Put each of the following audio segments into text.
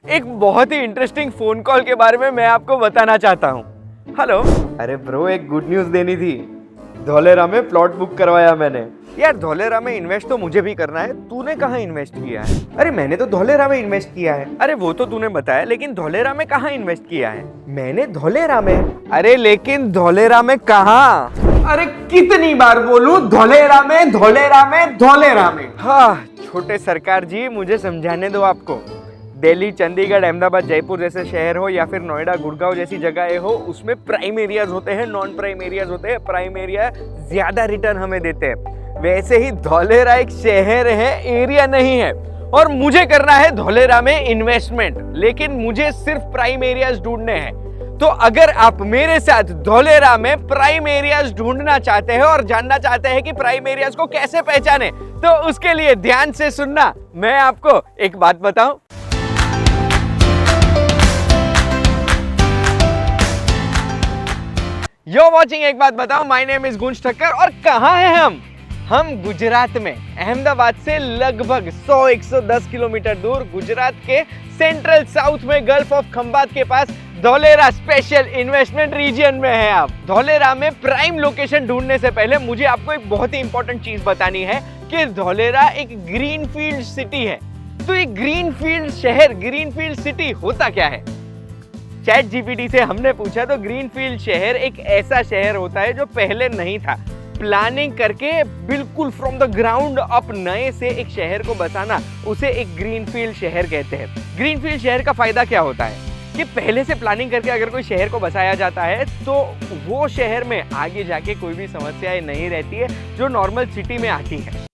एक बहुत ही interesting phone call के बारे में मैं आपको बताना चाहता हूँ। हेलो। अरे ब्रो, एक गुड न्यूज़ देनी थी। धोलेरा में प्लॉट बुक करवाया मैंने। यार धोलेरा में इन्वेस्ट तो मुझे भी करना है। तूने कहाँ इन्वेस्ट किया है? अरे मैंने तो धोलेरा में इन्वेस्ट किया है। अरे वो तो तूने बताया, लेकिन धोलेरा में कहाँ इन्वेस्ट किया है? मैंने धोलेरा में। अरे लेकिन धोलेरा में कहाँ? अरे कितनी बार बोलूं, धोलेरा में धोलेरा में धोलेरा में। हाँ छोटे सरकार जी, मुझे समझाने दो आपको। दिल्ली, चंडीगढ़, अहमदाबाद, जयपुर जैसे शहर हो या फिर नोएडा, गुड़गांव जैसी जगह हो, उसमें प्राइम एरियाज होते हैं, नॉन प्राइम एरियाज होते हैं। प्राइम एरिया ज्यादा रिटर्न हमें देते हैं। वैसे ही धोलेरा एक शहर है, एरिया नहीं है। और मुझे करना है धोलेरा में इन्वेस्टमेंट, लेकिन मुझे सिर्फ प्राइम एरियाज ढूंढने हैं। तो अगर आप मेरे साथ धोलेरा में प्राइम एरियाज ढूंढना चाहते हैं और जानना चाहते हैं कि प्राइम एरियाज को कैसे पहचाने, तो उसके लिए ध्यान से सुनना। मैं आपको एक बात बताऊं, यो वॉचिंग एक बात बताओ, माय नेम इज गुंज ठक्कर। और कहाँ हैं हम गुजरात में, अहमदाबाद से लगभग 100-110 किलोमीटर दूर गुजरात के सेंट्रल साउथ में गल्फ ऑफ खंबात के पास धोलेरा स्पेशल इन्वेस्टमेंट रीजन में है। आप धोलेरा में प्राइम लोकेशन ढूंढने से पहले मुझे आपको एक बहुत ही इंपॉर्टेंट चीज बतानी है कि धोलेरा एक ग्रीनफील्ड सिटी है। तो ये ग्रीनफील्ड शहर, ग्रीनफील्ड सिटी होता क्या है? चैट जीपीटी से हमने पूछा तो ग्रीनफील्ड शहर एक ऐसा शहर होता है जो पहले नहीं था। प्लानिंग करके बिल्कुल फ्रॉम द ग्राउंड अप नए से एक शहर को बसाना, उसे एक ग्रीनफील्ड शहर कहते हैं। ग्रीनफील्ड शहर का फायदा क्या होता है कि पहले से प्लानिंग करके अगर कोई शहर को बसाया जाता है तो वो शहर में आगे जाके कोई भी समस्याएं नहीं रहती है जो नॉर्मल सिटी में आती है।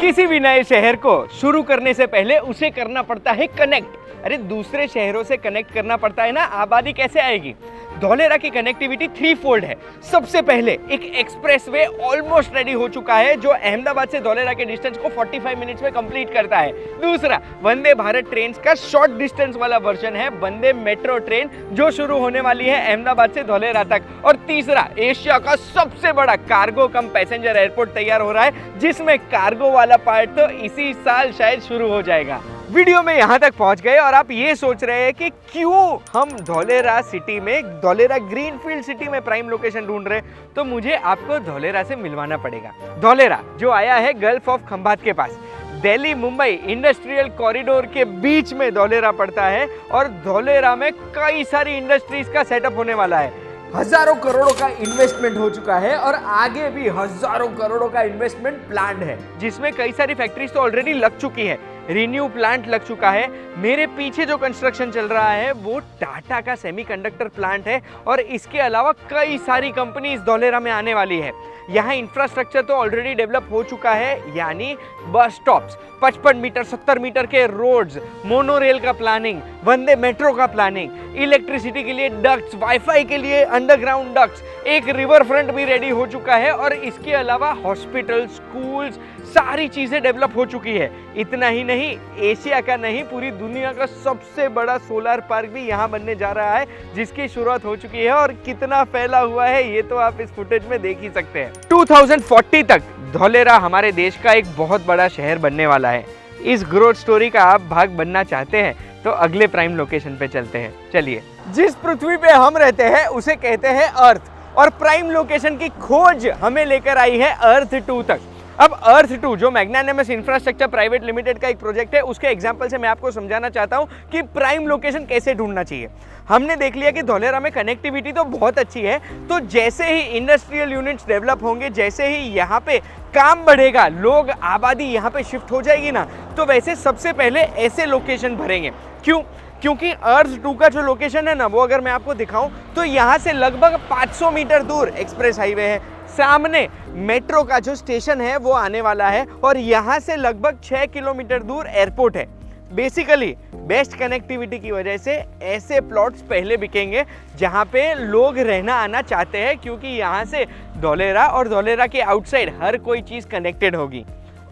किसी भी नए शहर को शुरू करने से पहले उसे करना पड़ता है कनेक्ट। अरे दूसरे शहरों से कनेक्ट करना पड़ता है ना, आबादी कैसे आएगी? धोलेरा की कनेक्टिविटी 3 फोल्ड है। सबसे पहले एक एक्सप्रेसवे ऑलमोस्ट रेडी हो चुका है जो अहमदाबाद से धोलेरा के डिस्टेंस को 45 मिनट्स में कंप्लीट करता है। दूसरा, वंदे भारत ट्रेन का शॉर्ट डिस्टेंस वाला वर्जन है वंदे मेट्रो ट्रेन, जो शुरू होने वाली है अहमदाबाद से धोलेरा तक। और तीसरा, एशिया का सबसे बड़ा कार्गो कम पैसेंजर एयरपोर्ट तैयार हो रहा है, जिसमें कार्गो वाला पार्ट तो इसी साल शायद शुरू हो जाएगा। वीडियो में यहाँ तक पहुँच गए और आप ये सोच रहे हैं कि क्यों हम धोलेरा सिटी में, धोलेरा ग्रीनफील्ड सिटी में प्राइम लोकेशन ढूंढ रहे हैं, तो मुझे आपको धोलेरा से मिलवाना पड़ेगा। धोलेरा जो आया है गल्फ ऑफ खंबात के पास, दिल्ली मुंबई इंडस्ट्रियल कॉरिडोर के बीच में धोलेरा पड़ता है। और धोलेरा में कई सारी इंडस्ट्रीज का सेटअप होने वाला है। हजारों करोड़ों का इन्वेस्टमेंट हो चुका है और आगे भी हजारों करोड़ों का इन्वेस्टमेंट प्लान्ड है, जिसमें कई सारी फैक्ट्रीज तो ऑलरेडी लग चुकी है। रिन्यू प्लांट लग चुका है। मेरे पीछे जो कंस्ट्रक्शन चल रहा है वो टाटा का सेमीकंडक्टर प्लांट है। और इसके अलावा कई सारी कंपनीज धोलेरा में आने वाली है। यहाँ इंफ्रास्ट्रक्चर तो ऑलरेडी डेवलप हो चुका है, यानी बस स्टॉप्स, 55 मीटर 70 मीटर के रोड्स, मोनोरेल का प्लानिंग, वंदे मेट्रो का प्लानिंग, इलेक्ट्रिसिटी के लिए डक्ट्स, वाईफाई के लिए अंडरग्राउंड डक्ट्स, एक रिवर फ्रंट भी रेडी हो चुका है। और इसके अलावा हॉस्पिटल, स्कूल्स, सारी चीजें डेवलप हो चुकी है। इतना ही नहीं, एशिया का नहीं पूरी दुनिया का सबसे बड़ा सोलर पार्क भी यहाँ बनने जा रहा है, जिसकी शुरुआत हो चुकी है। और कितना फैला हुआ है ये तो आप इस फुटेज में देख ही सकते हैं। 2040 तक धोलेरा हमारे देश का एक बहुत बड़ा शहर बनने वाला है। इस ग्रोथ स्टोरी का आप भाग बनना चाहते हैं तो अगले प्राइम लोकेशन पे चलते हैं। चलिए, जिस पृथ्वी पे हम रहते हैं उसे कहते हैं अर्थ, और प्राइम लोकेशन की खोज हमें लेकर आई है अर्थ 2 तक। अब अर्थ 2 जो मैग्नानिमस इंफ्रास्ट्रक्चर प्राइवेट लिमिटेड का एक प्रोजेक्ट है, उसके एग्जांपल से मैं आपको समझाना चाहता हूं कि प्राइम लोकेशन कैसे ढूंढना चाहिए। हमने देख लिया कि धोलेरा में कनेक्टिविटी तो बहुत अच्छी है, तो जैसे ही इंडस्ट्रियल यूनिट्स डेवलप होंगे, जैसे ही यहाँ पे काम बढ़ेगा, लोग, आबादी यहाँ पे शिफ्ट हो जाएगी ना, तो वैसे सबसे पहले ऐसे लोकेशन भरेंगे। क्यों? क्योंकि अर्थ 2 का जो लोकेशन है ना, वो अगर मैं आपको दिखाऊं तो यहाँ से लगभग 500 मीटर दूर एक्सप्रेस हाईवे है। सामने मेट्रो का जो स्टेशन है वो आने वाला है और यहाँ से लगभग 6 किलोमीटर दूर एयरपोर्ट है। बेसिकली बेस्ट कनेक्टिविटी की वजह से ऐसे प्लॉट्स पहले बिकेंगे जहाँ पे लोग रहना आना चाहते हैं, क्योंकि यहाँ से धोलेरा और धोलेरा के आउटसाइड हर कोई चीज़ कनेक्टेड होगी।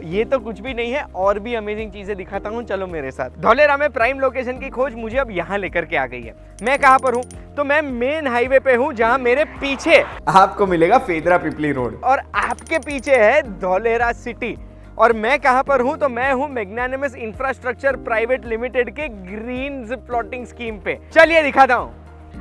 ये तो कुछ भी नहीं है, और भी अमेजिंग चीजें दिखाता हूँ, चलो मेरे साथ। धोलेरा में प्राइम लोकेशन की खोज मुझे अब यहाँ लेकर के आ गई है। मैं कहाँ पर हूँ? तो मैं मेन हाईवे पे हूँ, जहाँ मेरे पीछे आपको मिलेगा फेदरा पिपली रोड और आपके पीछे है धोलेरा सिटी। और मैं कहां पर हूं, तो मैं हूं मैग्नानिमस इंफ्रास्ट्रक्चर प्राइवेट लिमिटेड के ग्रीन्स प्लॉटिंग स्कीम पे। चलिए दिखाता हूं।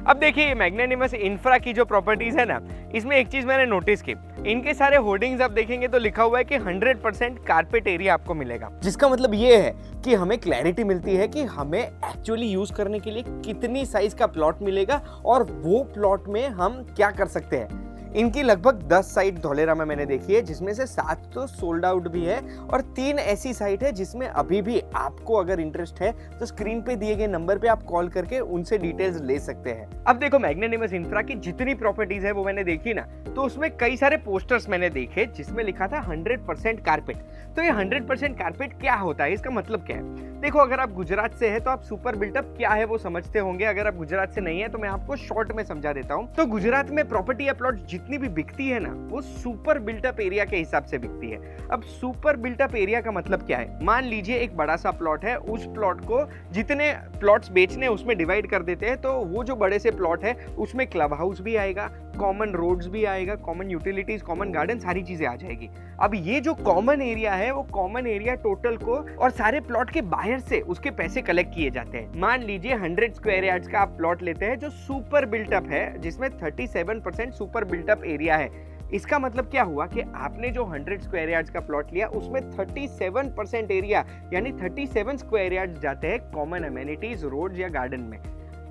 अब देखिए मैग्नानिमस इंफ्रा की जो प्रॉपर्टीज है ना, इसमें एक चीज मैंने नोटिस की, इनके सारे होर्डिंग्स आप देखेंगे तो लिखा हुआ है कि 100% कारपेट एरिया आपको मिलेगा, जिसका मतलब ये है कि हमें क्लैरिटी मिलती है कि हमें एक्चुअली यूज करने के लिए कितनी साइज का प्लॉट मिलेगा और वो प्लॉट में हम क्या कर सकते हैं। इनकी लगभग 10 साइट धौलेरा में मैंने देखी है, जिसमें से 7 तो सोल्ड आउट भी है और 3 ऐसी साइट है जिसमें अभी भी आपको अगर इंटरेस्ट है तो स्क्रीन पे दिए गए नंबर पे आप कॉल करके उनसे डिटेल्स ले सकते हैं। अब देखो मैग्नानिमस इंफ्रा की जितनी प्रॉपर्टीज है वो मैंने देखी ना, तो उसमें कई सारे पोस्टर्स मैंने देखे जिसमें लिखा था 100% कारपेट। तो ये 100% कारपेट क्या होता है, इसका मतलब क्या है? देखो अगर आप गुजरात से है तो आप सुपर बिल्टअप क्या है वो समझते होंगे, अगर आप गुजरात से नहीं है तो मैं आपको शॉर्ट में समझा देता हूँ। तो गुजरात में प्रॉपर्टी या प्लॉट जितनी भी बिकती है ना, वो सुपर बिल्टअप एरिया के हिसाब से बिकती है। अब सुपर बिल्टअप एरिया का मतलब क्या है? मान लीजिए एक बड़ा सा प्लॉट है, उस प्लॉट को जितने प्लॉट्स बेचने उसमें डिवाइड कर देते हैं, तो वो जो बड़े से प्लॉट है उसमें क्लब हाउस भी आएगा, कॉमन रोड्स भी आएगा, कॉमन यूटिलिटीज, कॉमन गार्डन, सारी चीजें आ जाएगी। अब ये जो कॉमन एरिया है वो कॉमन एरिया टोटल को और सारे प्लॉट के बाहर से उसके पैसे कलेक्ट किए जाते हैं। मान लीजिए 100 स्क्वायर यार्ड्स का आप प्लॉट लेते हैं जो सुपर बिल्टअप है, जिसमें 37% सुपर बिल्टअप एरिया है। इसका मतलब क्या हुआ कि आपने जो 100 स्क्वायर यार्ड्स का प्लॉट लिया उसमें 37% एरिया यानी 37 स्क्वायर यार्ड्स जाते हैं कॉमन अमेनिटीज, रोड्स या गार्डन में।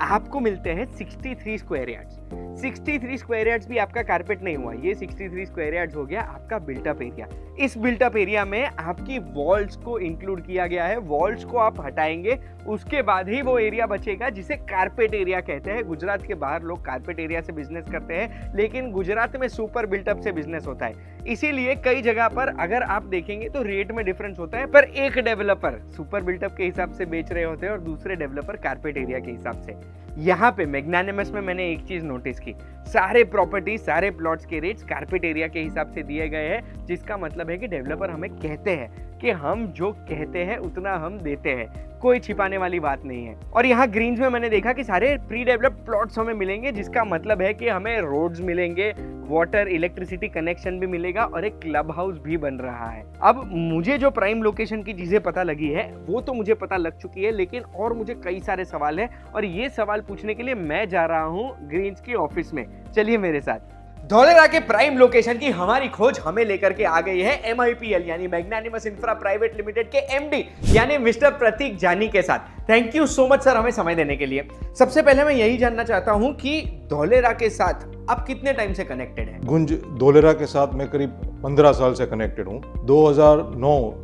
आपको मिलते हैं 63 स्क्वायर यार्ड्स। 63 स्क्वायर यार्ड्स भी आपका कारपेट नहीं हुआ, ये 63 स्क्वायर यार्ड्स हो गया आपका बिल्टअप एरिया। इस बिल्टअप एरिया में आपकी वॉल्स को इंक्लूड किया गया है, वॉल्स को आप हटाएंगे उसके बाद ही वो एरिया बचेगा जिसे कारपेट एरिया कहते हैं। गुजरात के बाहर लोग कारपेट एरिया से बिजनेस करते हैं, लेकिन गुजरात में सुपर बिल्टअप से बिजनेस होता है। इसीलिए कई जगह पर अगर आप देखेंगे तो रेट में डिफरेंस होता है, पर एक डेवलपर सुपर बिल्टअप के हिसाब से बेच रहे होते हैं और दूसरे डेवलपर कारपेट एरिया के हिसाब से। यहाँ पे मैग्नानिमस में मैंने एक चीज नोटिस की, सारे प्रॉपर्टी सारे प्लॉट्स के रेट्स कारपेट एरिया के हिसाब से दिए गए हैं, जिसका मतलब है कि डेवलपर हमें कहते हैं कि हम जो कहते हैं उतना हम देते हैं, कोई छिपाने वाली बात नहीं है। और यहाँ ग्रीन्स में मैंने देखा कि सारे प्री डेवलप्ड प्लॉट्स हमें मिलेंगे, जिसका मतलब है कि हमें रोड्स मिलेंगे, वाटर इलेक्ट्रिसिटी कनेक्शन भी मिलेगा और एक क्लब हाउस भी बन रहा है। अब मुझे जो प्राइम लोकेशन की चीजें पता लगी है वो तो मुझे पता लग चुकी है, लेकिन और मुझे कई सारे सवाल है और ये सवाल पूछने के लिए मैं जा रहा हूँ ग्रीन्स की ऑफिस में। चलिए मेरे साथ। धौलेरा के प्राइम लोकेशन की हमारी खोज हमें लेकर के आ गई है MIPL यानी मैग्नानिमस इंफ्रा प्राइवेट लिमिटेड के MD यानी मिस्टर प्रतीक जानी के साथ। Thank you so much sir हमें समय देने के लिए। सबसे पहले मैं यही जानना चाहता हूं कि धौलेरा के साथ आप कितने टाइम से कनेक्टेड हैं? गुंज, धौलेरा के साथ मैं करीब 15 साल से कनेक्टेड हूं। 2009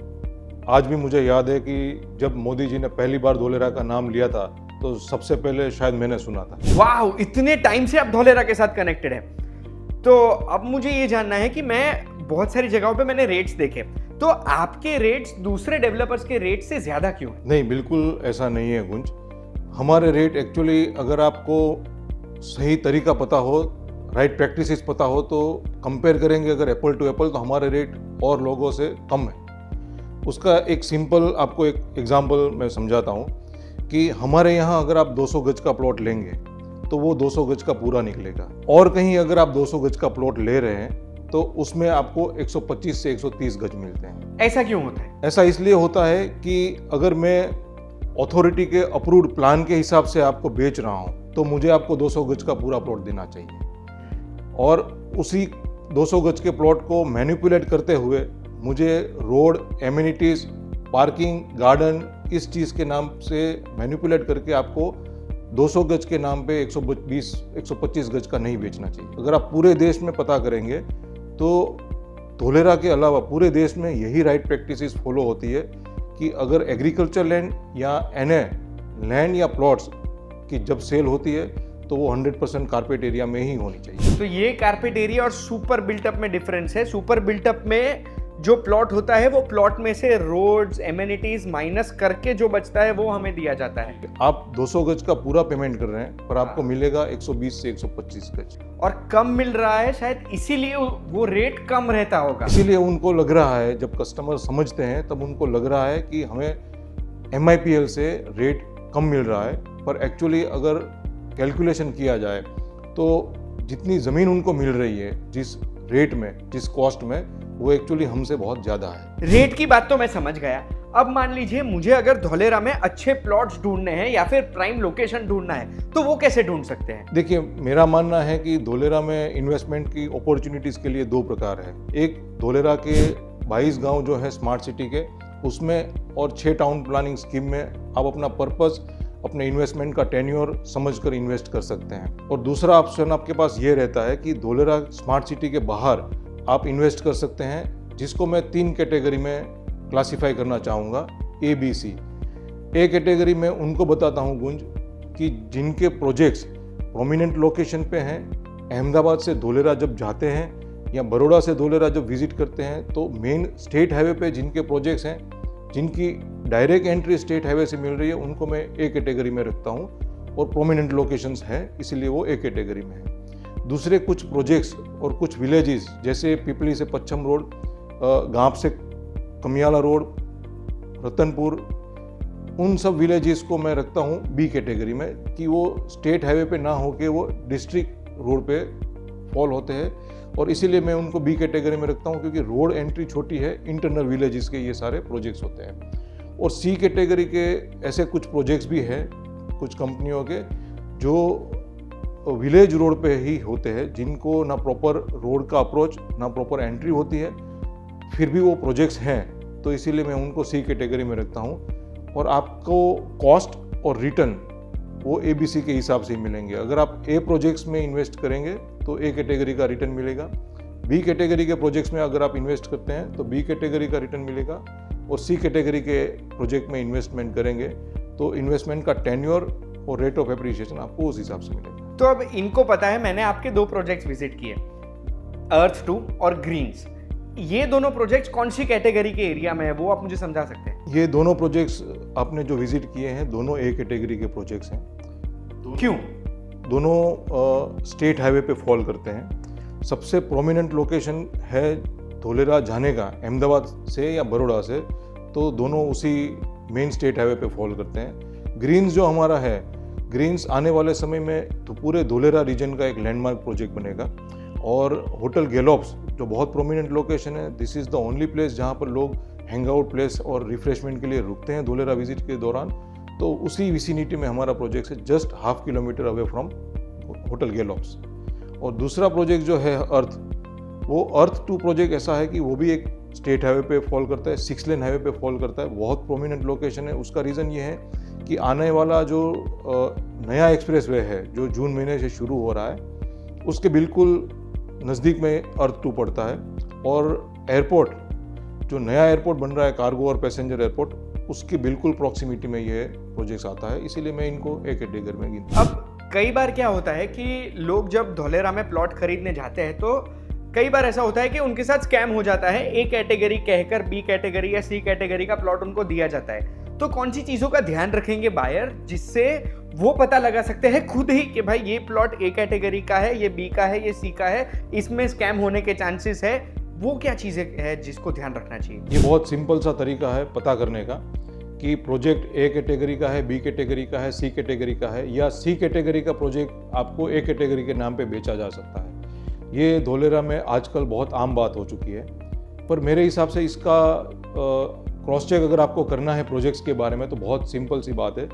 आज भी मुझे याद है कि जब मोदी जी ने पहली बार धौलेरा का नाम लिया था तो सबसे पहले शायद मैंने सुना था। वाह, इतने टाइम से आप धौलेरा के साथ कनेक्टेड हैं। तो अब मुझे ये जानना है कि मैं बहुत सारी जगहों पे मैंने रेट्स देखे, तो आपके रेट्स दूसरे डेवलपर्स के रेट से ज्यादा क्यों? नहीं, बिल्कुल ऐसा नहीं है गुंज। हमारे रेट एक्चुअली अगर आपको सही तरीका पता हो, राइट प्रैक्टिसेस पता हो, तो कंपेयर करेंगे अगर एप्पल टू एप्पल तो हमारे रेट और लोगों से कम है। उसका एक सिंपल आपको एक एग्जांपल मैं समझाता हूँ कि हमारे यहाँ अगर आप 200 गज का प्लॉट लेंगे तो वो 200 गज का पूरा निकलेगा, और कहीं अगर आप 200 गज का प्लॉट ले रहे हैं तो उसमें आपको 125 से 130 गज मिलते हैं। ऐसा क्यों होता है? ऐसा इसलिए होता है कि अगर मैं अथॉरिटी के अप्रूव्ड प्लान के हिसाब से आपको बेच रहा हूं तो मुझे आपको 200 गज का पूरा प्लॉट देना चाहिए, और उसी 200 गज के प्लॉट को मैनिपुलेट करते हुए मुझे रोड, एमिनिटीज, पार्किंग, गार्डन, इस चीज़ के नाम से मैनिपुलेट करके आपको 200 गज के नाम पे 120-125 गज का नहीं बेचना चाहिए। अगर आप पूरे देश में पता करेंगे तो धौलेरा के अलावा पूरे देश में यही राइट प्रैक्टिसेस फॉलो होती है कि अगर एग्रीकल्चर लैंड या NA लैंड या प्लॉट्स की जब सेल होती है तो वो 100% कारपेट एरिया में ही होनी चाहिए। तो ये कारपेट एरिया और सुपर बिल्टअप में डिफरेंस है। सुपर बिल्टअप में जो प्लॉट होता है वो प्लॉट में से रोड्स, एमिनिटीज माइनस करके जो बचता है वो हमें दिया जाता है। आप 200 गज का पूरा पेमेंट कर रहे हैं पर आपको मिलेगा 120 से 125 गज, और कम मिल रहा है, शायद इसीलिए वो रेट कम रहता होगा। इसीलिए उनको लग रहा है, जब कस्टमर समझते हैं तब उनको लग रहा है कि हमें MIPL से रेट कम मिल रहा है, पर एक्चुअली अगर कैलकुलेशन किया जाए तो जितनी ज़मीन उनको मिल रही है, जिस रेट में, जिस कॉस्ट में, वो एक्चुअली हमसे बहुत ज़्यादा है। रेट की बात तो मैं समझ गया। अब मान लीजिए मुझे अगर धौलेरा में अच्छे प्लॉट्स ढूंढने हैं या फिर प्राइम लोकेशन ढूंढना है तो वो कैसे ढूंढ सकते हैं? देखिए, मेरा मानना है कि धौलेरा में इन्वेस्टमेंट की अपॉर्चुनिटीज़ के लिए दो प्रकार है। एक, धौलेरा के 22 गांव जो है स्मार्ट सिटी के, उसमें और 6 टाउन प्लानिंग स्कीम में आप अपना पर्पस, अपने इन्वेस्टमेंट का टेन्योर समझकर इन्वेस्ट कर सकते हैं। और दूसरा ऑप्शन आपके पास ये रहता है कि धौलेरा स्मार्ट सिटी के बाहर आप इन्वेस्ट कर सकते हैं, जिसको मैं 3 कैटेगरी में क्लासिफाई करना चाहूँगा, A B C. A category में उनको बताता हूँ गुंज, कि जिनके प्रोजेक्ट्स प्रोमिनेंट लोकेशन पे हैं, अहमदाबाद से धौलेरा जब जाते हैं या बड़ौदा से धौलेरा जब विजिट करते हैं तो मेन स्टेट हाईवे पे जिनके प्रोजेक्ट्स हैं, जिनकी डायरेक्ट एंट्री स्टेट हाईवे से मिल रही है, उनको मैं ए कैटेगरी में रखता हूँ और प्रोमिनेंट लोकेशंस हैं, इसलिए वो ए कैटेगरी में है। दूसरे कुछ प्रोजेक्ट्स और कुछ विलेजेस, जैसे पिपली से पच्छम रोड, गांव से कमियाला रोड, रतनपुर, उन सब विलेजेस को मैं रखता हूँ बी कैटेगरी में, कि वो स्टेट हाईवे पे ना होके वो डिस्ट्रिक्ट रोड पे फॉल होते हैं, और इसीलिए मैं उनको बी कैटेगरी में रखता हूँ, क्योंकि रोड एंट्री छोटी है, इंटरनल विलेजेस के ये सारे प्रोजेक्ट्स होते हैं। और सी कैटेगरी के ऐसे कुछ प्रोजेक्ट्स भी हैं कुछ कंपनियों के, जो विलेज रोड पे ही होते हैं, जिनको ना प्रॉपर रोड का अप्रोच, ना प्रॉपर एंट्री होती है, फिर भी वो प्रोजेक्ट्स हैं, तो इसीलिए मैं उनको सी कैटेगरी में रखता हूँ। और आपको कॉस्ट और रिटर्न वो ए बी सी के हिसाब से ही मिलेंगे। अगर आप ए प्रोजेक्ट्स में इन्वेस्ट करेंगे तो ए कैटेगरी का रिटर्न मिलेगा, बी कैटेगरी के प्रोजेक्ट्स में अगर आप इन्वेस्ट करते हैं तो बी कैटेगरी का रिटर्न मिलेगा, और सी कैटेगरी के प्रोजेक्ट में इन्वेस्टमेंट करेंगे तो इन्वेस्टमेंट का टेन्योर और रेट ऑफ एप्रिसिएशन आपको उस हिसाब से मिलेगा। तो अब इनको पता है, मैंने आपके 2 प्रोजेक्ट्स विजिट किए, अर्थ 2 और ग्रीन्स। ये दोनों प्रोजेक्ट्स कौन सी कैटेगरी के एरिया में है, वो आप मुझे समझा सकते हैं? ये दोनों प्रोजेक्ट्स आपने जो विजिट किए हैं, दोनों ए कैटेगरी के प्रोजेक्ट्स हैं। क्यों? दोनों स्टेट हाईवे पे फॉल करते हैं। सबसे प्रोमिनेंट लोकेशन है धौलेरा जाने का, अहमदाबाद से या बड़ौदा से, तो दोनों उसी मेन स्टेट हाईवे पे फॉल करते हैं। ग्रीन्स जो हमारा है, ग्रीन्स आने वाले समय में तो पूरे धौलेरा रीजन का एक लैंडमार्क प्रोजेक्ट बनेगा। और होटल गैलोप्स जो बहुत प्रोमिनेंट लोकेशन है, this is the only place जहाँ पर लोग हैंग आउट प्लेस और रिफ्रेशमेंट के लिए रुकते हैं धौलेरा विजिट के दौरान, तो उसी विसिनिटी में हमारा प्रोजेक्ट है, just ½ kilometre away from hotel Gallops. और दूसरा प्रोजेक्ट जो है अर्थ, वो अर्थ 2 प्रोजेक्ट ऐसा है कि वो भी एक स्टेट हाईवे पे फॉल करता है, 6 लेन हाईवे पे फॉल करता है, बहुत प्रोमिनेंट लोकेशन है। उसका रीज़न ये है कि आने वाला जो नया एक्सप्रेसवे है जो जून महीने से शुरू हो रहा है, उसके बिल्कुल नज़दीक में अर्थ 2 पड़ता है। और एयरपोर्ट, जो नया एयरपोर्ट बन रहा है, कार्गो और पैसेंजर एयरपोर्ट, उसकी बिल्कुल प्रॉक्सिमिटी में ये प्रोजेक्ट्स आता है, इसीलिए मैं इनको एक कैटेगरी में गिनता हूं। अब कई बार क्या होता है कि लोग जब धौलेरा में प्लॉट खरीदने जाते हैं तो कई बार ऐसा होता है कि उनके साथ स्कैम हो जाता है, ए कैटेगरी कहकर बी कैटेगरी या सी कैटेगरी का प्लॉट उनको दिया जाता है। तो कौन सी चीज़ों का ध्यान रखेंगे बायर, जिससे वो पता लगा सकते हैं खुद ही कि भाई ये प्लॉट ए कैटेगरी का है, ये बी का है, ये सी का है, इसमें स्कैम होने के चांसेस है? वो क्या चीज़ें है जिसको ध्यान रखना चाहिए? ये बहुत सिंपल सा तरीका है पता करने का कि प्रोजेक्ट ए कैटेगरी का है, बी कैटेगरी का है, सी कैटेगरी का है, या सी कैटेगरी का प्रोजेक्ट आपको ए कैटेगरी के नाम पे बेचा जा सकता है। ये धौलेरा में आजकल बहुत आम बात हो चुकी है, पर मेरे हिसाब से इसका क्रॉस चेक अगर आपको करना है प्रोजेक्ट्स के बारे में तो बहुत सिंपल सी बात है।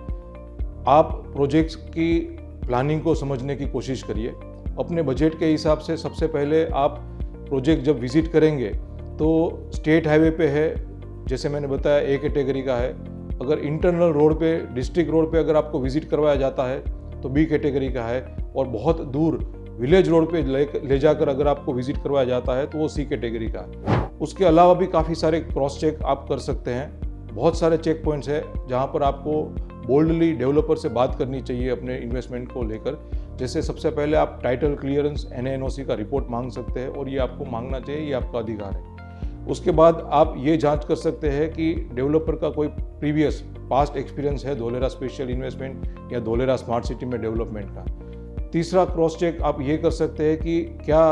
आप प्रोजेक्ट्स की प्लानिंग को समझने की कोशिश करिए अपने बजट के हिसाब से। सबसे पहले आप प्रोजेक्ट जब विजिट करेंगे तो स्टेट हाईवे पे है, जैसे मैंने बताया ए कैटेगरी का है। अगर इंटरनल रोड पे, डिस्ट्रिक्ट रोड पे अगर आपको विजिट करवाया जाता है तो बी कैटेगरी का है, और बहुत दूर विलेज रोड पे ले जाकर अगर आपको विजिट करवाया जाता है तो वो सी कैटेगरी का है। उसके अलावा भी काफ़ी सारे क्रॉस चेक आप कर सकते हैं। बहुत सारे चेक पॉइंट्स हैं जहाँ पर आपको बोल्डली डेवलपर से बात करनी चाहिए अपने इन्वेस्टमेंट को लेकर। जैसे सबसे पहले आप टाइटल क्लियरेंस NANOC का रिपोर्ट मांग सकते हैं, और ये आपको मांगना चाहिए, ये आपका अधिकार है। उसके बाद आप ये जांच कर सकते हैं कि डेवलपर का कोई प्रीवियस पास्ट एक्सपीरियंस है धौलेरा स्पेशल इन्वेस्टमेंट या धौलेरा स्मार्ट सिटी में डेवलपमेंट का। तीसरा क्रॉस चेक आप ये कर सकते हैं कि क्या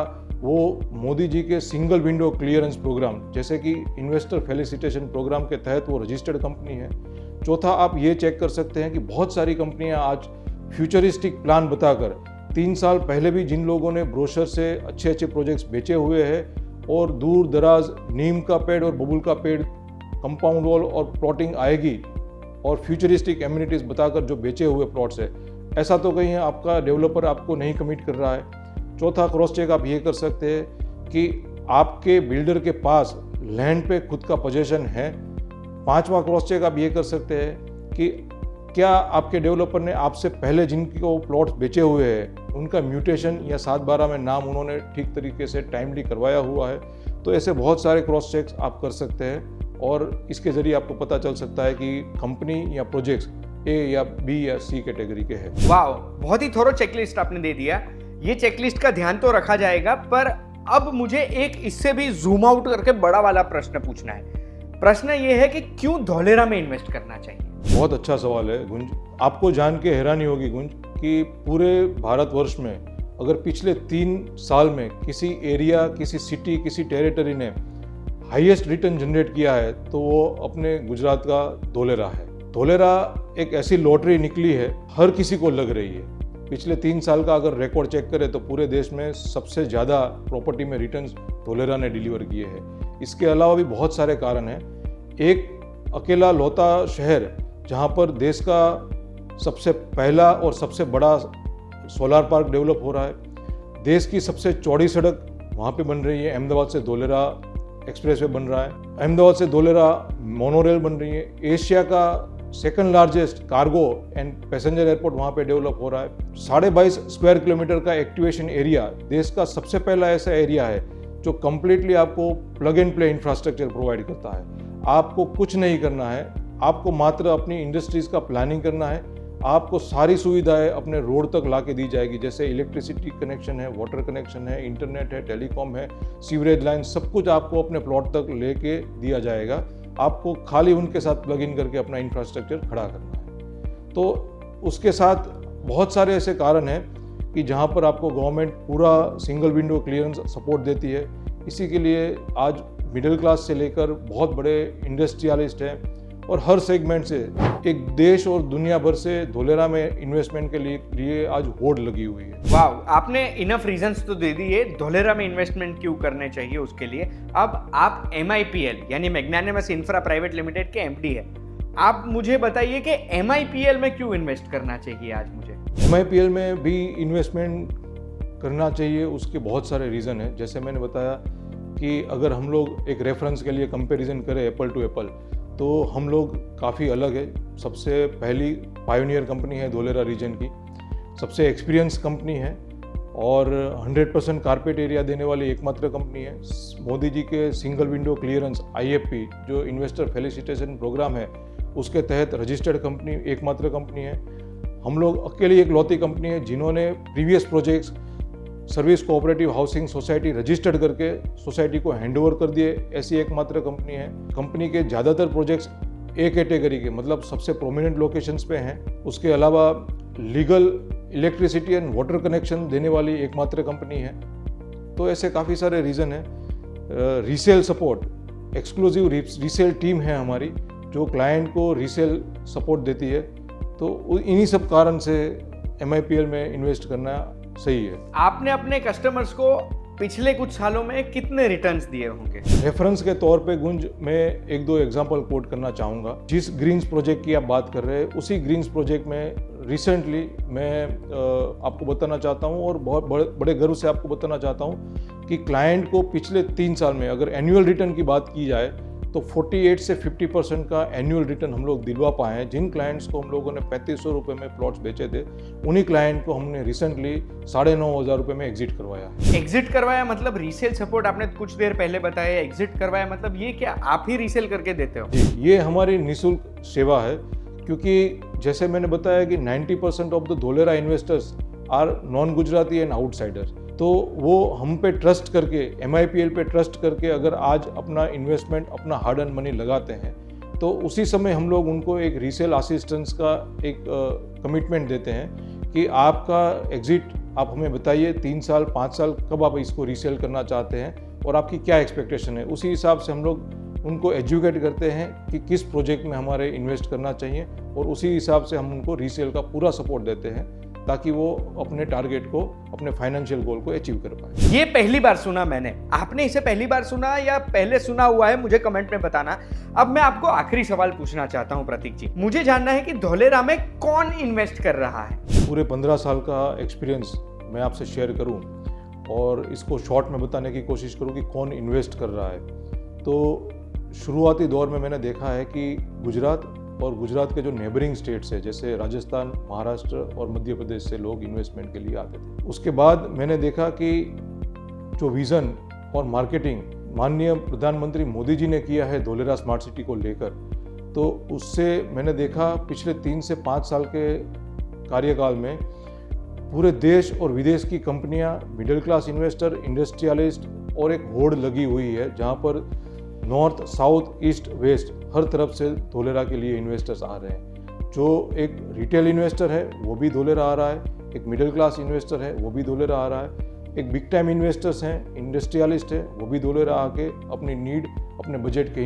वो मोदी जी के सिंगल विंडो क्लियरेंस प्रोग्राम, जैसे कि इन्वेस्टर फेलिसिटेशन प्रोग्राम के तहत वो रजिस्टर्ड कंपनी है। चौथा आप ये चेक कर सकते हैं कि बहुत सारी कंपनियां आज फ्यूचरिस्टिक प्लान बताकर 3 साल पहले भी जिन लोगों ने ब्रोशर से अच्छे प्रोजेक्ट्स बेचे हुए हैं, और दूर दराज नीम का पेड़ और बबूल का पेड़ कंपाउंड वॉल और प्लॉटिंग आएगी और फ्यूचरिस्टिक एम्यूनिटीज़ बताकर जो बेचे हुए प्लॉट्स है, ऐसा तो कहीं आपका डेवलपर आपको नहीं कमिट कर रहा है। चौथा क्रॉस चेक आप ये कर सकते हैं कि आपके बिल्डर के पास लैंड पे खुद का पोजीशन है। पांचवा क्रॉस चेक आप ये कर सकते हैं कि क्या आपके डेवलपर ने आपसे पहले जिनको प्लॉट्स बेचे हुए हैं उनका म्यूटेशन या 7/12 में नाम उन्होंने ठीक तरीके से टाइमली करवाया हुआ है। तो ऐसे बहुत सारे क्रॉस चेक्स आप कर सकते हैं और इसके ज़रिए आपको पता चल सकता है कि कंपनी या प्रोजेक्ट्स ए या बी या सी कैटेगरी के हैं। वाह, बहुत ही थोरो चेकलिस्ट आपने दे दिया। ये चेकलिस्ट का ध्यान तो रखा जाएगा, पर अब मुझे एक इससे भी जूम आउट करके बड़ा वाला प्रश्न पूछना है। प्रश्न ये है कि क्यों धौलेरा में इन्वेस्ट करना चाहिए? बहुत अच्छा सवाल है गुंज। आपको जान के हैरानी होगी गुंज कि पूरे भारतवर्ष में अगर पिछले 3 साल में किसी एरिया, किसी सिटी, किसी टेरिटरी ने हाईएस्ट रिटर्न जनरेट किया है तो वो अपने गुजरात का धौलेरा है। धौलेरा एक ऐसी लॉटरी निकली है, हर किसी को लग रही है। पिछले 3 साल का अगर रिकॉर्ड चेक करें तो पूरे देश में सबसे ज़्यादा प्रॉपर्टी में रिटर्न्स धौलेरा ने डिलीवर किए हैं। इसके अलावा भी बहुत सारे कारण हैं। एक अकेला लौता शहर जहां पर देश का सबसे पहला और सबसे बड़ा सोलार पार्क डेवलप हो रहा है। देश की सबसे चौड़ी सड़क वहां पे बन रही है। अहमदाबाद से धौलेरा एक्सप्रेसवे बन रहा है। अहमदाबाद से धौलेरा मोनोरेल बन रही है। एशिया का second largest cargo and passenger airport वहाँ पे डेवलप हो रहा है। 22.5 स्क्वायर किलोमीटर का एक्टिवेशन एरिया देश का सबसे पहला ऐसा एरिया है जो कम्प्लीटली आपको plug and play infrastructure provide करता है। आपको कुछ नहीं करना है, आपको मात्र अपनी इंडस्ट्रीज़ का प्लानिंग करना है। आपको सारी सुविधाएं अपने रोड तक ला के दी जाएगी, जैसे इलेक्ट्रिसिटी कनेक्शन है, वाटर कनेक्शन है, इंटरनेट है, टेलीकॉम है, सीवरेज लाइन, सब कुछ आपको अपने प्लॉट तक लेके दिया जाएगा। आपको खाली उनके साथ प्लग इन करके अपना इंफ्रास्ट्रक्चर खड़ा करना है। तो उसके साथ बहुत सारे ऐसे कारण हैं कि जहां पर आपको गवर्नमेंट पूरा सिंगल विंडो क्लियरेंस सपोर्ट देती है। इसी के लिए आज मिडिल क्लास से लेकर बहुत बड़े इंडस्ट्रियलिस्ट हैं और हर सेगमेंट से एक देश और दुनिया भर से धौलेरा में इन्वेस्टमेंट के लिए आज होड़ लगी हुई है। वाह, आपने इनफ रीजंस तो दे दिए धौलेरा में इन्वेस्टमेंट क्यों करने चाहिए उसके लिए। अब आप MIPL यानी मैग्नानिमस इंफ्रा प्राइवेट लिमिटेड के MD है। आप मुझे बताइए कि MIPL में क्यों इन्वेस्ट करना चाहिए आज मुझे? MIPL में भी इन्वेस्टमेंट करना चाहिए, उसके बहुत सारे रीज़न हैं। जैसे मैंने बताया कि अगर हम लोग एक रेफरेंस के लिए कंपैरिजन करें एप्पल टू एप्पल, तो हम लोग काफ़ी अलग है। सबसे पहली पायोनियर कंपनी है धौलेरा रीजन की, सबसे एक्सपीरियंस कंपनी है और 100% कारपेट एरिया देने वाली एकमात्र कंपनी है। मोदी जी के सिंगल विंडो क्लियरेंस IFP जो इन्वेस्टर फेलिसिटेशन प्रोग्राम है उसके तहत रजिस्टर्ड कंपनी एकमात्र कंपनी है। हम लोग अकेली एक लौती कंपनी है जिन्होंने previous projects service cooperative housing society registered करके सोसाइटी को हैंडओवर कर दिए, ऐसी एकमात्र कंपनी है। कंपनी के ज़्यादातर प्रोजेक्ट्स ए कैटेगरी के मतलब सबसे प्रोमिनेंट लोकेशंस पे हैं। उसके अलावा legal electricity and water connection देने वाली एकमात्र कंपनी है। तो ऐसे काफ़ी सारे रीज़न हैं। Resale support, exclusive resale team है हमारी जो क्लाइंट को रीसेल सपोर्ट देती है। तो इन्हीं सब कारण से MIPL में इन्वेस्ट करना सही है। आपने अपने कस्टमर्स को पिछले कुछ सालों में कितने रिटर्न्स दिए होंगे? रेफरेंस के तौर पे गुंज मैं 1-2 एग्जांपल कोट करना चाहूँगा। जिस ग्रीन्स प्रोजेक्ट की आप बात कर रहे हैं उसी ग्रीन्स प्रोजेक्ट में रिसेंटली मैं आपको बताना चाहता हूँ और बहुत बड़े गर्व से आपको बताना चाहता हूँ कि क्लाइंट को पिछले 3 साल में अगर एनुअल रिटर्न की बात की जाए तो 48 से 50% का एनुअल रिटर्न हम लोग दिलवा पाए हैं। जिन क्लाइंट्स को हम लोगों ने 3500 रुपये में प्लॉट्स बेचे थे उन्हीं क्लाइंट को हमने रिसेंटली 9,500 रुपये में एग्जिट करवाया। एग्जिट करवाया मतलब रीसेल सपोर्ट आपने कुछ देर पहले बताया, एग्जिट करवाया मतलब ये क्या आप ही रीसेल करके देते हो? जी, ये हमारी निःशुल्क सेवा है क्योंकि जैसे मैंने बताया कि 90% of the Dholera investors are non Gujarati and outsiders. तो वो हम पे ट्रस्ट करके MIPL पे ट्रस्ट करके अगर आज अपना इन्वेस्टमेंट अपना हार्ड अर्न मनी लगाते हैं तो उसी समय हम लोग उनको एक रीसेल असिस्टेंस का एक कमिटमेंट देते हैं कि आपका एग्जिट आप हमें बताइए 3 साल 5 साल कब आप इसको रीसेल करना चाहते हैं और आपकी क्या एक्सपेक्टेशन है। उसी हिसाब से हम लोग उनको एजुकेट करते हैं कि किस प्रोजेक्ट में हमारे इन्वेस्ट करना चाहिए और उसी हिसाब से हम उनको रीसेल का पूरा सपोर्ट देते हैं ताकि वो अपने टारगेट को, अपने फाइनेंशियल गोल को अचीव कर पाए। ये पहली बार सुना मैंने, आपने इसे पहली बार सुना या पहले सुना हुआ है, मुझे कमेंट में बताना। अब मैं आपको आखिरी सवाल पूछना चाहता हूं प्रतीक जी, मुझे जानना है कि धोलेरा में कौन इन्वेस्ट कर रहा है? पूरे 15 साल का एक्सपीरियंस मैं आपसे शेयर करूं और इसको शॉर्ट में बताने की कोशिश करूं कि कौन इन्वेस्ट कर रहा है, तो शुरुआती दौर में मैंने देखा है कि गुजरात और गुजरात के जो नेबरिंग स्टेट्स है, जैसे राजस्थान, महाराष्ट्र और मध्य प्रदेश से लोग इन्वेस्टमेंट के लिए आते थे। उसके बाद मैंने देखा कि जो विज़न और मार्केटिंग माननीय प्रधानमंत्री मोदी जी ने किया है धोलेरा स्मार्ट सिटी को लेकर, तो उससे मैंने देखा पिछले 3 से 5 साल के कार्यकाल में पूरे देश और विदेश की कंपनियां, मिडिल क्लास इन्वेस्टर, इंडस्ट्रियलिस्ट और एक होड़ लगी हुई है, जहां पर नॉर्थ, साउथ, ईस्ट, वेस्ट हर तरफ से धोलेरा के लिए इन्वेस्टर्स आ रहे हैं। जो एक रिटेल इन्वेस्टर है वो भी धोलेरा आ रहा है, एक मिडिल क्लास इन्वेस्टर है वो भी धोलेरा आ रहा है, एक बिग टाइम इन्वेस्टर्स हैं, इंडस्ट्रियलिस्ट है, वो भी धोलेरा आके अपनी नीड, अपने बजट के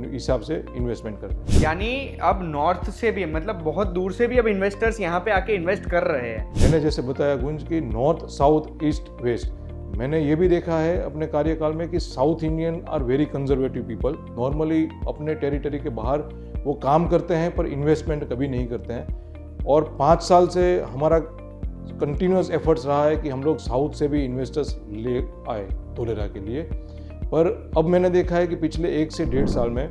हिसाब से इन्वेस्टमेंट कर रहे हैं। यानी अब नॉर्थ से भी, मतलब बहुत दूर से भी अब इन्वेस्टर्स यहाँ पे आके इन्वेस्ट कर रहे हैं। मैंने जैसे बताया गुंज कि नॉर्थ, साउथ, ईस्ट, वेस्ट, मैंने ये भी देखा है अपने कार्यकाल में कि South Indian are very conservative people. Normally अपने टेरिटरी के बाहर वो काम करते हैं पर इन्वेस्टमेंट कभी नहीं करते हैं, और 5 साल से हमारा कंटिन्यूस एफर्ट्स रहा है कि हम लोग साउथ से भी इन्वेस्टर्स ले आए धोलेरा के लिए। पर अब मैंने देखा है कि पिछले 1 से 1.5 साल में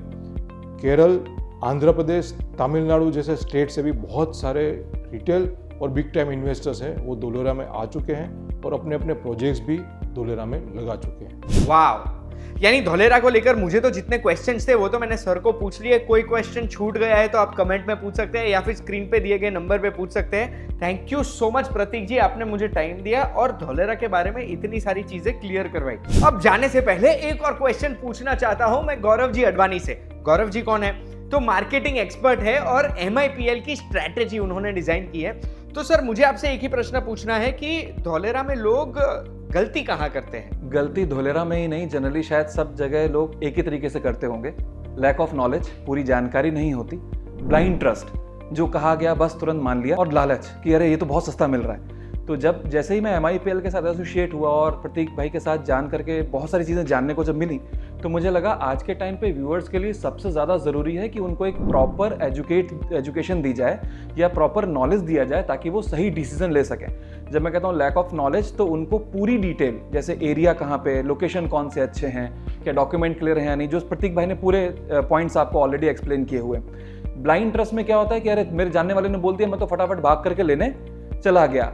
केरल, आंध्र प्रदेश, तमिलनाडु जैसे स्टेट से भी बहुत सारे रिटेल और बिग टाइम इन्वेस्टर्स हैं, वो धोलेरा में आ चुके हैं और अपने अपने प्रोजेक्ट्स भी धोलेरा में लगा चुके हैं। वाह, यानी धोलेरा को लेकर मुझे तो जितने क्वेश्चंस थे वो तो मैंने सर को पूछ लिए। कोई क्वेश्चन छूट गया है तो आप कमेंट में पूछ सकते हैं या फिर स्क्रीन पे दिए गए नंबर पे पूछ सकते हैं। थैंक यू सो मच प्रतीक जी, आपने मुझे टाइम दिया और धोलेरा के बारे में इतनी सारी चीजें क्लियर करवाई। अब जाने से पहले एक और क्वेश्चन पूछना चाहता हूं मैं गौरव जी अडवाणी से। गौरव जी कौन है? तो मार्केटिंग एक्सपर्ट है और MIPL की स्ट्रैटेजी उन्होंने डिजाइन की है। तो सर मुझे आपसे एक ही प्रश्न पूछना है कि धोलेरा में लोग गलती कहाँ करते हैं? गलती धोलेरा में ही नहीं, जनरली शायद सब जगह लोग एक ही तरीके से करते होंगे। लैक ऑफ नॉलेज, पूरी जानकारी नहीं होती, ब्लाइंड ट्रस्ट, जो कहा गया बस तुरंत मान लिया, और लालच कि अरे ये तो बहुत सस्ता मिल रहा है। तो जब जैसे ही मैं MIPL के साथ एसोसिएट हुआ और प्रतीक भाई के साथ जान करके बहुत सारी चीज़ें जानने को जब मिली, तो मुझे लगा आज के टाइम पे व्यूअर्स के लिए सबसे ज़्यादा ज़रूरी है कि उनको एक प्रॉपर एजुकेशन दी जाए या प्रॉपर नॉलेज दिया जाए ताकि वो सही डिसीजन ले सकें। जब मैं कहता हूँ लैक ऑफ नॉलेज, तो उनको पूरी डिटेल, जैसे एरिया कहाँ पे, लोकेशन कौन से अच्छे हैं, क्या डॉक्यूमेंट क्लियर है या नहीं, जो प्रतीक भाई ने पूरे पॉइंट्स आपको ऑलरेडी एक्सप्लेन किए हुए। ब्लाइंड ट्रस्ट में क्या होता है कि अरे मेरे जानने वाले ने बोल दिया, मैं तो फटाफट भाग करके लेने चला गया,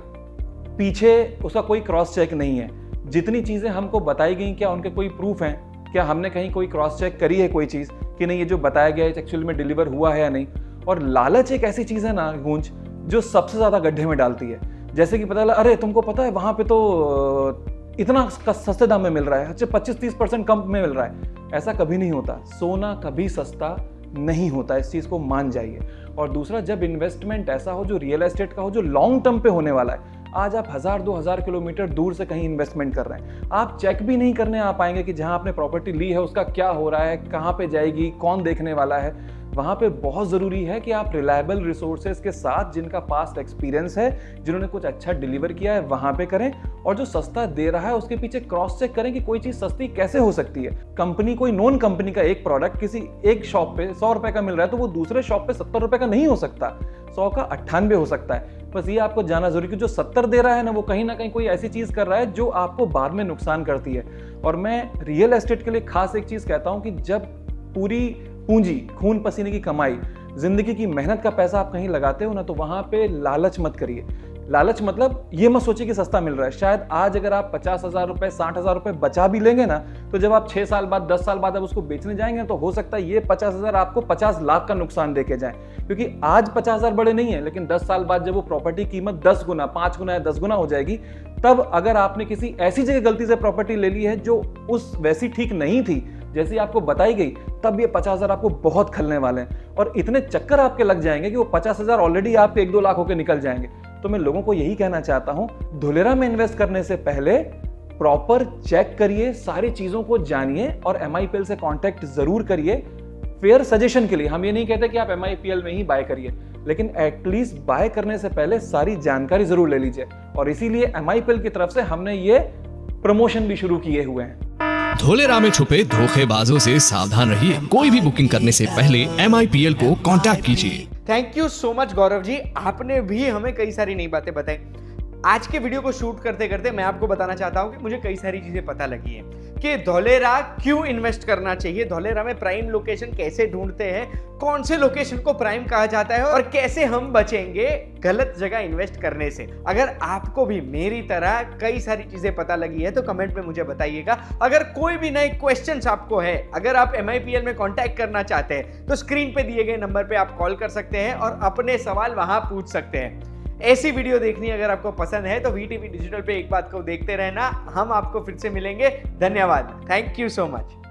पीछे उसका कोई क्रॉस चेक नहीं है। जितनी चीज़ें हमको बताई गई, क्या उनके कोई प्रूफ हैं, क्या हमने कहीं कोई क्रॉस चेक करी है कोई चीज़ कि नहीं ये जो बताया गया है एक्चुअली में डिलीवर हुआ है या नहीं। और लालच एक ऐसी चीज़ है ना गूंज, जो सबसे ज़्यादा गड्ढे में डालती है। जैसे कि पता लगा, अरे तुमको पता है वहाँ पे तो इतना सस्ते दाम में मिल रहा है, अच्छा 25-30% कम में मिल रहा है। ऐसा कभी नहीं होता, सोना कभी सस्ता नहीं होता, इस चीज़ को मान जाइए। और दूसरा, जब इन्वेस्टमेंट ऐसा हो जो रियल एस्टेट का हो, जो लॉन्ग टर्म पे होने वाला है, आज आप 1000-2000 किलोमीटर दूर से कहीं इन्वेस्टमेंट कर रहे हैं, आप चेक भी नहीं करने आ पाएंगे कि जहां आपने प्रॉपर्टी ली है उसका क्या हो रहा है, कहां पे जाएगी, कौन देखने वाला है। वहां पे बहुत ज़रूरी है कि आप रिलायबल रिसोर्सेज के साथ, जिनका पास्ट एक्सपीरियंस है, जिन्होंने कुछ अच्छा डिलीवर किया है, वहां पे करें। और जो सस्ता दे रहा है उसके पीछे क्रॉस चेक करें कि कोई चीज़ सस्ती कैसे हो सकती है। कंपनी, कोई नॉन कंपनी का एक प्रोडक्ट किसी एक शॉप पे 100 रुपए का मिल रहा है, तो वो दूसरे शॉप पे 70 रुपए का नहीं हो सकता, 100 का 98 हो सकता है। बस ये आपको जानना जरूरी कि जो 70 दे रहा है ना, वो कहीं ना कहीं कोई ऐसी चीज़ कर रहा है जो आपको बाद में नुकसान करती है। और मैं रियल एस्टेट के लिए खास एक चीज़ कहता हूँ कि जब पूरी पूंजी, खून पसीने की कमाई, जिंदगी की मेहनत का पैसा आप कहीं लगाते हो ना, तो वहां पे लालच मत करिए। लालच मतलब ये मत सोचिए कि सस्ता मिल रहा है। शायद आज अगर आप 50,000 रुपए, 60,000 रुपए बचा भी लेंगे ना, तो जब आप 6 साल बाद, 10 साल बाद अब उसको बेचने जाएंगे तो हो सकता है ये 50,000 आपको 50 लाख का नुकसान देके जाए। क्योंकि आज 50,000 बड़े नहीं है, लेकिन 10 साल बाद जब वो प्रॉपर्टी कीमत 10 गुना, 5 गुना या 10 गुना हो जाएगी, तब अगर आपने किसी ऐसी जगह गलती से प्रॉपर्टी ले ली है जो उस वैसी ठीक नहीं थी जैसी आपको बताई गई, तब ये 50,000 आपको बहुत खलने वाले हैं और इतने चक्कर आपके लग जाएंगे कि वो 50,000 ऑलरेडी आपके 1-2 लाख होकर निकल जाएंगे। तो मैं लोगों को यही कहना चाहता हूं, धोलेरा में इन्वेस्ट करने से पहले प्रॉपर चेक करिए, सारी चीजों को जानिए और MIPL से कांटेक्ट जरूर करिए फेयर सजेशन के लिए। हम ये नहीं कहते कि आप MIPL में ही बाय करिए, लेकिन एटलीस्ट बाय करने से पहले सारी जानकारी जरूर ले लीजिए। और इसीलिए MIPL की तरफ से हमने ये प्रमोशन भी शुरू किए हुए हैं। धोलेरा में छुपे धोखेबाजों से सावधान रहिए। कोई भी बुकिंग करने से पहले MIPL को कांटेक्ट कीजिए। Thank you so much Gaurav ji, आपने भी हमें कई सारी नई बातें बताई। आज के वीडियो को शूट करते करते मैं आपको बताना चाहता हूं कि मुझे कई सारी चीजें पता लगी हैं कि धोलेरा क्यों इन्वेस्ट करना चाहिए, धोलेरा में प्राइम लोकेशन कैसे ढूंढते हैं, कौन से लोकेशन को प्राइम कहा जाता है और कैसे हम बचेंगे गलत जगह इन्वेस्ट करने से। अगर आपको भी मेरी तरह कई सारी चीजें पता लगी है तो कमेंट में मुझे बताइएगा। अगर कोई भी नए क्वेश्चंस आपको है, अगर आप MIPL में कांटेक्ट करना चाहते हैं तो स्क्रीन पे दिए गए नंबर पे आप कॉल कर सकते हैं और अपने सवाल वहां पूछ सकते हैं। ऐसी वीडियो देखनी अगर आपको पसंद है तो VTV डिजिटल पे एक बात को देखते रहना। हम आपको फिर से मिलेंगे। धन्यवाद। Thank you so much.